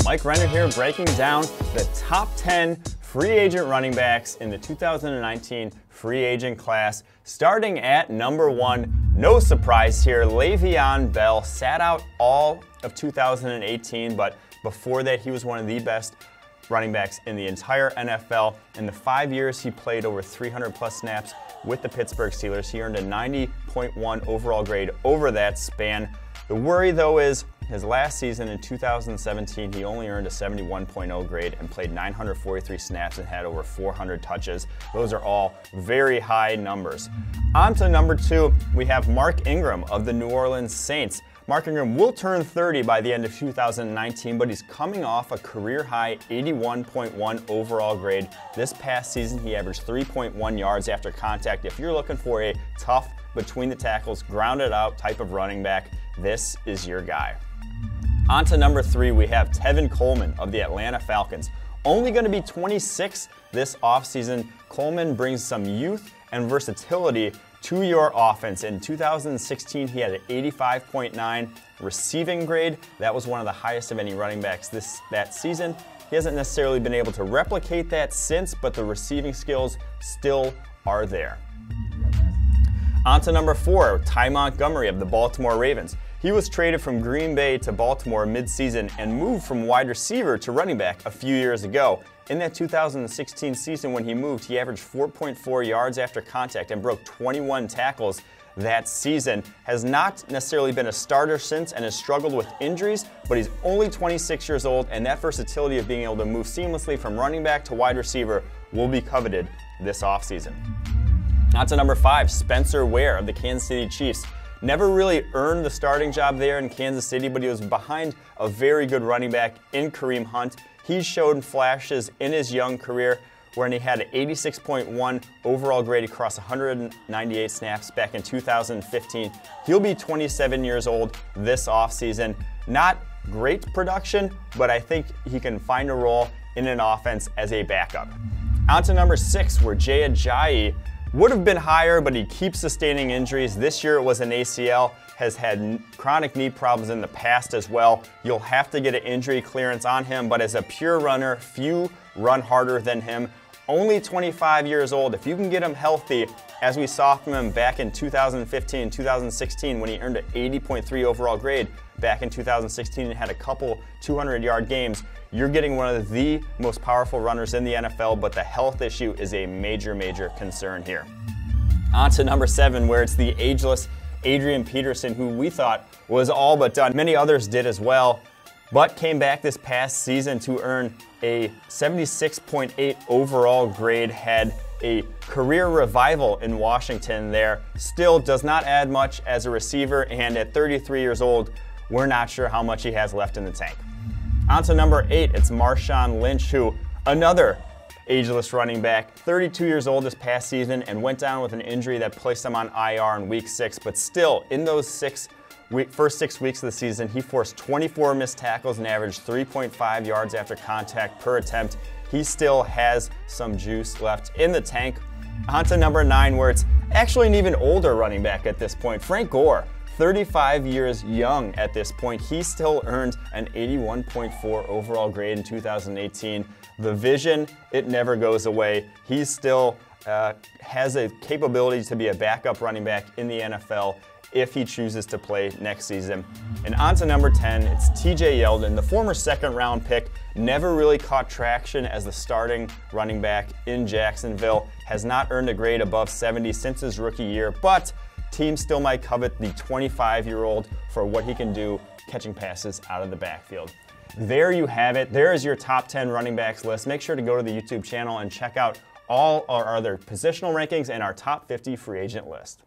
Mike Renner here, breaking down the top 10 free agent running backs in the 2019 free agent class. Starting at number 1, no surprise here, LeVeon Bell sat out all of 2018, but before that he was one of the best running backs in the entire NFL. In the 5 years he played over 300 plus snaps with the Pittsburgh Steelers. He earned a 90.1 overall grade over that span. The worry though is his last season in 2017, he only earned a 71.0 grade and played 943 snaps and had over 400 touches. Those are all very high numbers. On to number 2, we have Mark Ingram of the New Orleans Saints. Mark Ingram will turn 30 by the end of 2019, but he's coming off a career-high 81.1 overall grade. This past season, he averaged 3.1 yards after contact. If you're looking for a tough, between the tackles, grounded out type of running back, this is your guy. On to number 3, we have Tevin Coleman of the Atlanta Falcons. Only going to be 26 this offseason, Coleman brings some youth and versatility to your offense. In 2016, he had an 85.9 receiving grade. That was one of the highest of any running backs that season. He hasn't necessarily been able to replicate that since, but the receiving skills still are there. On to number 4, Ty Montgomery of the Baltimore Ravens. He was traded from Green Bay to Baltimore mid-season and moved from wide receiver to running back a few years ago. In that 2016 season when he moved, he averaged 4.4 yards after contact and broke 21 tackles that season. Has not necessarily been a starter since and has struggled with injuries, but he's only 26 years old, and that versatility of being able to move seamlessly from running back to wide receiver will be coveted this offseason. On to number 5, Spencer Ware of the Kansas City Chiefs. Never really earned the starting job there in Kansas City, but he was behind a very good running back in Kareem Hunt. He showed flashes in his young career when he had an 86.1 overall grade across 198 snaps back in 2015. He'll be 27 years old this offseason. Not great production, but I think he can find a role in an offense as a backup. On to number 6, where Ajayi would have been higher, but he keeps sustaining injuries. This year it was an ACL, has had chronic knee problems in the past as well. You'll have to get an injury clearance on him, but as a pure runner, few run harder than him. Only 25 years old. If you can get him healthy, as we saw from him back in 2015 and 2016 when he earned an 80.3 overall grade back in 2016 and had a couple 200-yard games, you're getting one of the most powerful runners in the NFL, but the health issue is a major, major concern here. On to number 7, where it's the ageless Adrian Peterson, who we thought was all but done. Many others did as well, but came back this past season to earn a 76.8 overall grade, had a career revival in Washington there. Still does not add much as a receiver, and at 33 years old, we're not sure how much he has left in the tank. On to number 8, it's Marshawn Lynch, who, another ageless running back, 32 years old this past season and went down with an injury that placed him on IR in week 6, but still, in those first 6 weeks of the season, he forced 24 missed tackles and averaged 3.5 yards after contact per attempt. He still has some juice left in the tank. On to number 9, where it's actually an even older running back at this point, Frank Gore. 35 years young at this point. He still earned an 81.4 overall grade in 2018. The vision, it never goes away. He still has a capability to be a backup running back in the NFL if he chooses to play next season. And on to number 10, it's TJ Yeldon, the former second-round pick, never really caught traction as the starting running back in Jacksonville, has not earned a grade above 70 since his rookie year, but teams still might covet the 25-year-old for what he can do catching passes out of the backfield. There you have it. There is your top 10 running backs list. Make sure to go to the YouTube channel and check out all our other positional rankings and our top 50 free agent list.